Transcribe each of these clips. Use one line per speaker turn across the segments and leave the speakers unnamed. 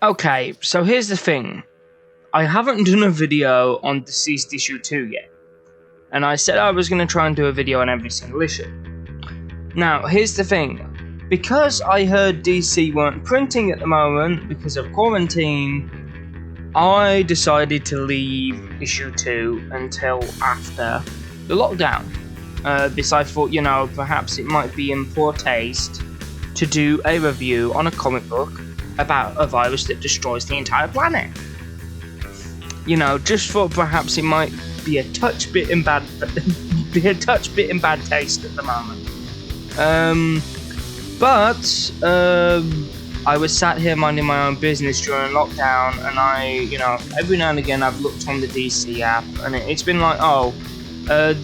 Okay, so here's the thing. I haven't done a video on DCeased issue 2 yet. And I said I was going to try and do a video on every single issue. Now, here's the thing. Because I heard DC weren't printing at the moment because of quarantine, I decided to leave issue 2 until after the lockdown. Because I thought, perhaps it might be in poor taste to do a review on a comic book about a virus that destroys the entire planet. Just thought perhaps it might be a touch bit in bad taste at the moment. But I was sat here minding my own business during lockdown, and every now and again I've looked on the DC app, and it's been like,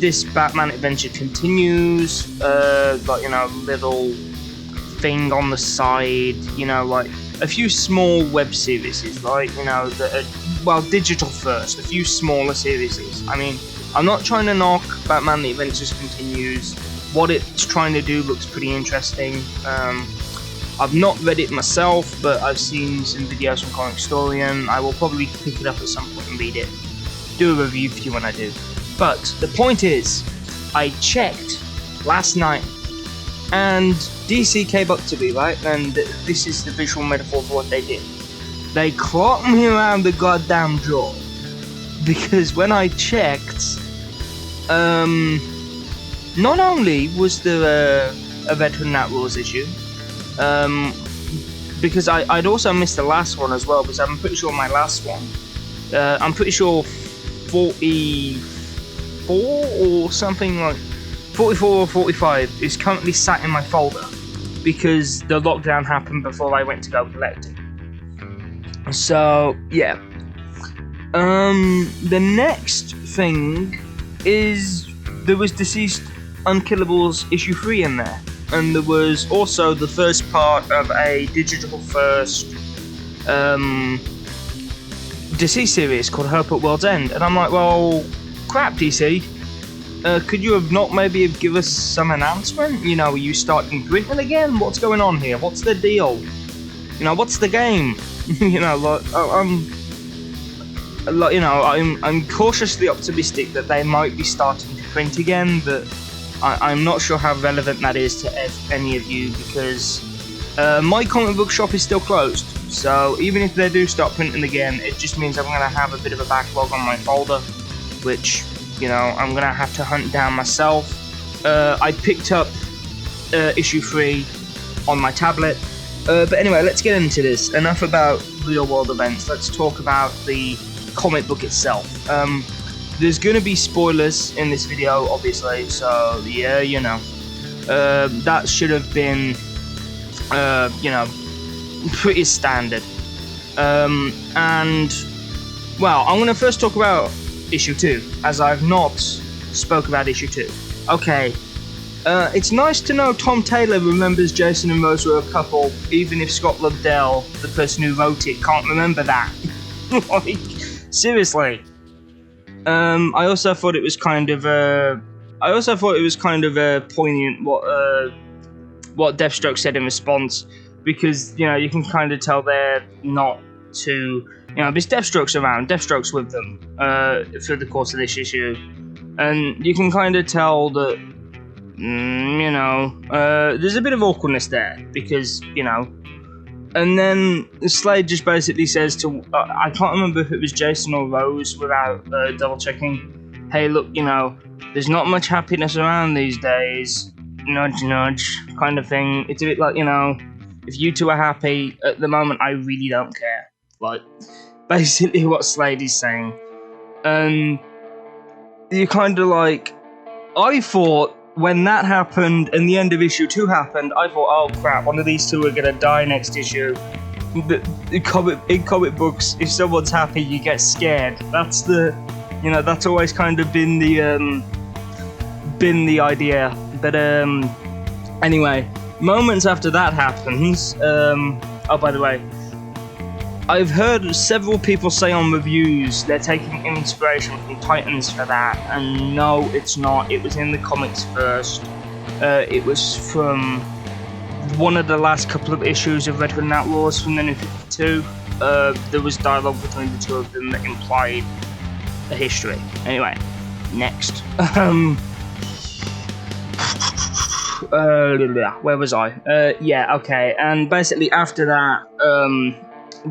this Batman adventure continues, little thing on the side, like a few small web series, right? That are, digital first, a few smaller series. I mean, I'm not trying to knock Batman the Adventures Continues. What it's trying to do looks pretty interesting. I've not read it myself, but I've seen some videos from Comic Historian. I will probably pick it up at some point and read it. Do a review for you when I do. But the point is, I checked last night, and DC came up to me, right? And this is the visual metaphor for what they did. They clocked me around the goddamn jaw. Because when I checked, not only was there a Veteran Nat Rules issue, because I'd also missed the last one as well, because I'm pretty sure my last one, I'm pretty sure 44 or something like 44 or 45 is currently sat in my folder because the lockdown happened before I went to go collect it. So yeah. The next thing is there was DCeased Unkillables issue 3 in there, and there was also the first part of a digital first DC series called Hope at World's End, and I'm like, well, crap, DC. Could you have not maybe give us some announcement? Are you starting printing again? What's going on here? What's the deal? What's the game? I'm cautiously optimistic that they might be starting to print again, but I'm not sure how relevant that is to any of you, because my comic book shop is still closed. So even if they do start printing again, it just means I'm going to have a bit of a backlog on my folder, which, I'm going to have to hunt down myself. I picked up issue 3 on my tablet. But anyway, let's get into this. Enough about real world events. Let's talk about the comic book itself. There's going to be spoilers in this video, obviously, so yeah, that should have been, pretty standard. And, well, I'm going to first talk about issue 2, as I've not spoke about issue 2. Okay, it's nice to know Tom Taylor remembers Jason and Rose were a couple, even if Scott Lobdell, the person who wrote it, can't remember that. Like, seriously. I also thought it was kind of poignant what Deathstroke said in response, because you can kind of tell they're not too, because Deathstroke's around, Deathstroke's with them through the course of this issue, and you can kind of tell that there's a bit of awkwardness there, because and then Slade just basically says to, I can't remember if it was Jason or Rose without double checking, hey look, there's not much happiness around these days, nudge nudge kind of thing. It's a bit like, if you two are happy at the moment, I really don't care, like basically what Slade is saying. And you kind of like, I thought when that happened and the end of issue 2 happened, I thought, oh crap, one of these two are gonna die next issue. In comic books, if someone's happy, you get scared. That's that's always kind of been the idea. But anyway, moments after that happens, oh, by the way, I've heard several people say on reviews they're taking inspiration from Titans for that, and no, it's not. It was in the comics first. It was from one of the last couple of issues of Red Hood and Outlaws from the New 52. there was dialogue between the two of them that implied a history. Anyway, next. Where was I? Yeah, okay. And basically after that,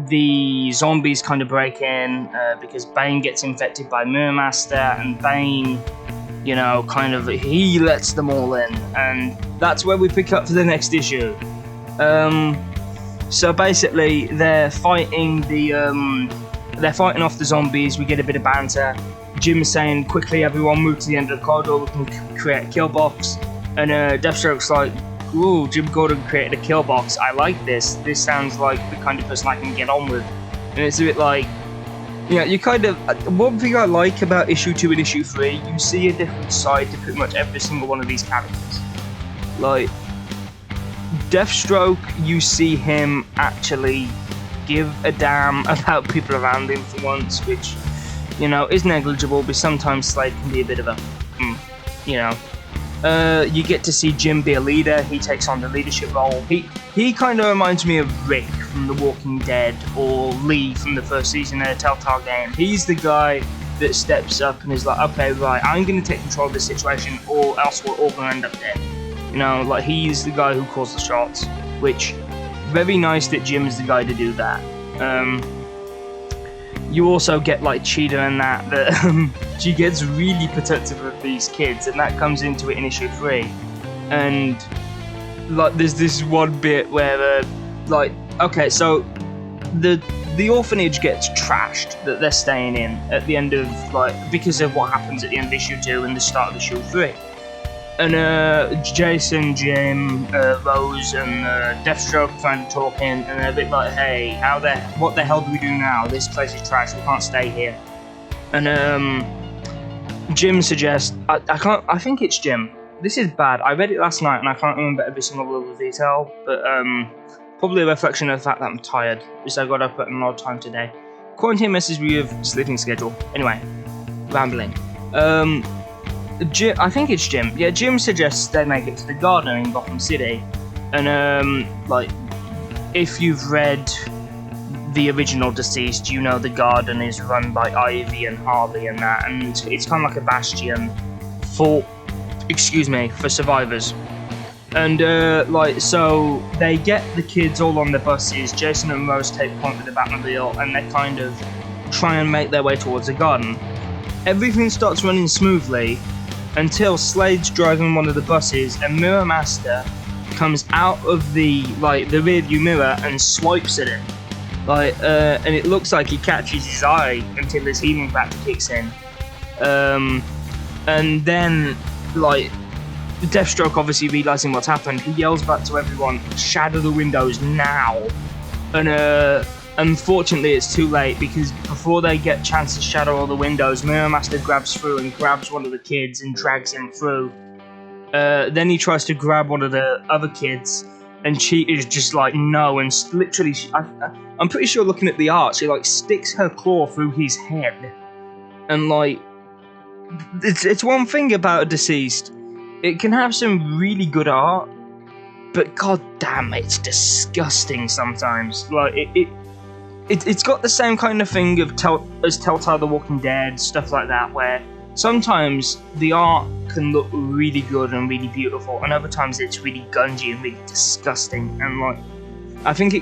the zombies kind of break in because Bane gets infected by Mirror Master, and Bane, you know, kind of, he lets them all in, and that's where we pick up for the next issue. So basically, they're fighting off the zombies. We get a bit of banter. Jim's saying, quickly everyone move to the end of the corridor, we can create a kill box. And Deathstroke's like, ooh, Jim Gordon created a kill box. I like this. This sounds like the kind of person I can get on with. And it's a bit like, you know, you kind of, one thing I like about issue 2 and issue 3, you see a different side to pretty much every single one of these characters. Like, Deathstroke, you see him actually give a damn about people around him for once, which, you know, is negligible, but sometimes Slade can be a bit of a, you know. You get to see Jim be a leader. He takes on the leadership role. He kind of reminds me of Rick from The Walking Dead, or Lee from the first season of the Telltale game. He's the guy that steps up and is like, okay, right, I'm going to take control of this situation, or else we're all going to end up dead. You know, like, he's the guy who calls the shots, which, very nice that Jim's the guy to do that. You also get, like, Cheetah and that she gets really protective of these kids, and that comes into it in issue 3. And, like, there's this one bit where, like, okay, so the orphanage gets trashed that they're staying in at the end of, like, because of what happens at the end of issue 2 and the start of issue 3. And Jason, Jim, Rose, and Deathstroke find talking, and they're a bit like, "Hey, what the hell do we do now? This place is trash. We can't stay here." And Jim suggests, I think it's Jim. This is bad. I read it last night, and I can't remember every single little detail, but probably a reflection of the fact that I'm tired, because I got up at an odd time today. Quarantine messes me with sleeping schedule. Anyway, rambling. I think it's Jim. Yeah, Jim suggests they make it to the garden in Gotham City. And, like, if you've read the original DCeased, you know the garden is run by Ivy and Harley and that, and it's kind of like a bastion for survivors. And, like, so they get the kids all on the buses. Jason and Rose take point with the Batmobile, and they kind of try and make their way towards the garden. Everything starts running smoothly, until Slade's driving one of the buses and Mirror Master comes out of the rearview mirror and swipes at him. And it looks like he catches his eye until his healing factor kicks in. And then, like, Deathstroke obviously realising what's happened, he yells back to everyone, "Shatter the windows now!" And unfortunately, it's too late, because before they get a chance to shatter all the windows, Mirror Master grabs through and grabs one of the kids and drags him through. Then he tries to grab one of the other kids, and Cheetah's just like, no, and literally, I'm pretty sure looking at the art, she, like, sticks her claw through his head. And, like, it's one thing about a DCeased. It can have some really good art, but god damn, it's disgusting sometimes. Like, it's got the same kind of thing as Telltale The Walking Dead, stuff like that, where sometimes the art can look really good and really beautiful, and other times it's really gungy and really disgusting. And, like, I think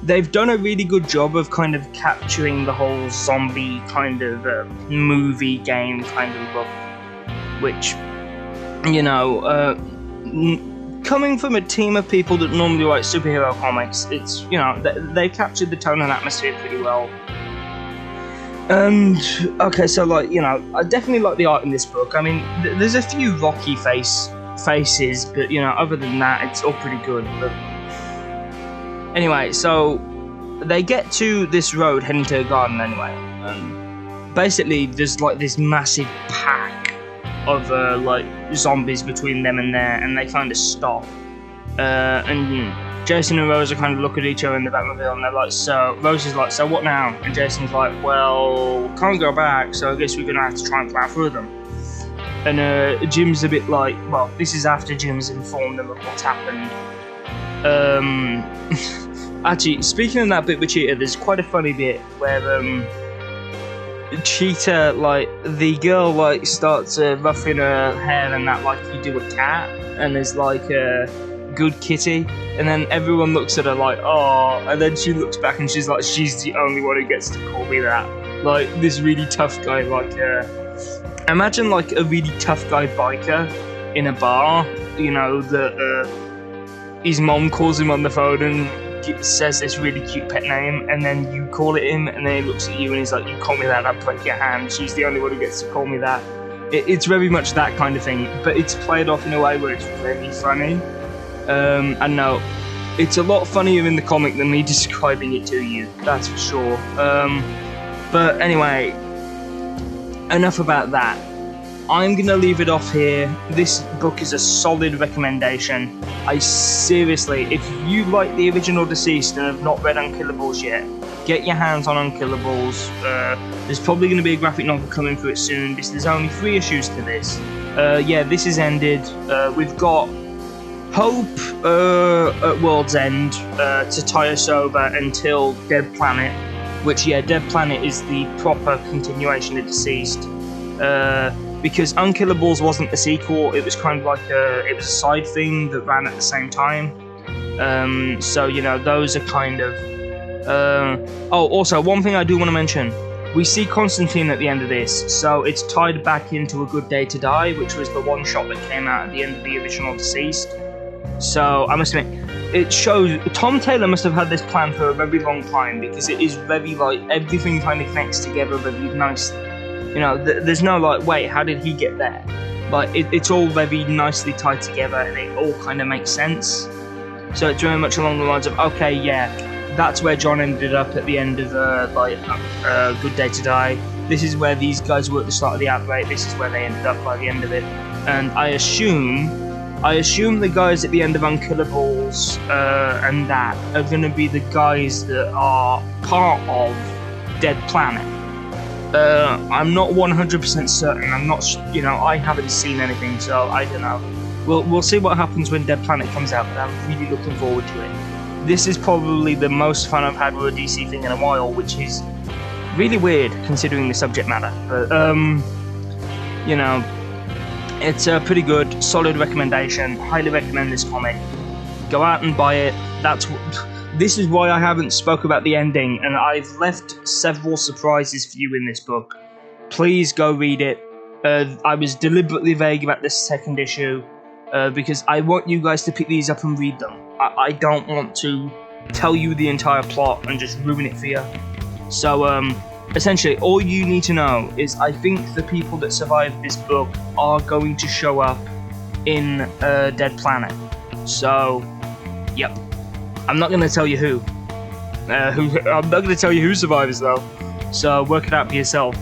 they've done a really good job of kind of capturing the whole zombie kind of movie game kind of look, which, you know, coming from a team of people that normally write superhero comics, it's, you know, they captured the tone and atmosphere pretty well. And, okay, so, like, you know, I definitely like the art in this book. I mean, there's a few rocky faces, but, you know, other than that, it's all pretty good. But anyway, so they get to this road heading to a garden anyway, and basically there's, like, this massive pack of like zombies between them and there, and they kind of stop. And Jason and Rose are kind of look at each other in the Batmobile, and they're like, so Rose is like, so what now? And Jason's like, well, can't go back, so I guess we're gonna have to try and plow through them. And Jim's a bit like, well, this is after Jim's informed them of what's happened. Actually, speaking of that bit with Cheetah, there's quite a funny bit where Cheetah, like, the girl, like, starts ruffling her hair and that, like you do a cat, and is like a good kitty, and then everyone looks at her like, oh, and then she looks back and she's like, she's the only one who gets to call me that. Like, this really tough guy, like, imagine, like, a really tough guy biker in a bar, you know, that his mom calls him on the phone and says this really cute pet name, and then you call it him, and then he looks at you and he's like, you call me that, I'll break your hand, she's the only one who gets to call me that. It's very much that kind of thing, but it's played off in a way where it's very funny. And no, it's a lot funnier in the comic than me describing it to you, that's for sure. But anyway, enough about that. I'm gonna leave it off here. This book is a solid recommendation. I seriously, if you like the original DCeased and have not read Unkillables yet, get your hands on Unkillables. There's probably going to be a graphic novel coming through it soon, because there's only 3 issues to this. Yeah, this is ended. We've got hope at World's End to tie us over until Dead Planet, which, yeah, Dead Planet is the proper continuation of DCeased. Because Unkillables wasn't a sequel, it was kind of like it was a side thing that ran at the same time. So, you know, those are kind of... Oh, also, one thing I do want to mention. We see Constantine at the end of this, so it's tied back into A Good Day to Die, which was the one-shot that came out at the end of the original DCeased. So, I must admit, it shows... Tom Taylor must have had this plan for a very long time, because it is very, like, everything kind of connects together very nicely. You know, there's no, like, wait, how did he get there? Like, it's all very nicely tied together, and it all kind of makes sense. So it's very much along the lines of, okay, yeah, that's where John ended up at the end of, Good Day to Die. This is where these guys were at the start of the outbreak. This is where they ended up by the end of it. And I assume the guys at the end of Unkillables and that are going to be the guys that are part of Dead Planet. I'm not 100% certain. I'm not, you know, I haven't seen anything, so I don't know. We'll see what happens when Dead Planet comes out, but I'm really looking forward to it. This is probably the most fun I've had with a DC thing in a while, which is really weird considering the subject matter. But you know, it's a pretty good, solid recommendation. Highly recommend this comic. Go out and buy it. This is why I haven't spoke about the ending, and I've left several surprises for you in this book. Please go read it. I was deliberately vague about this second issue, because I want you guys to pick these up and read them. I don't want to tell you the entire plot and just ruin it for you. So, essentially, all you need to know is I think the people that survived this book are going to show up in Dead Planet. So, yep. I'm not going to tell you who. I'm not going to tell you who survives, though. So, work it out for yourself.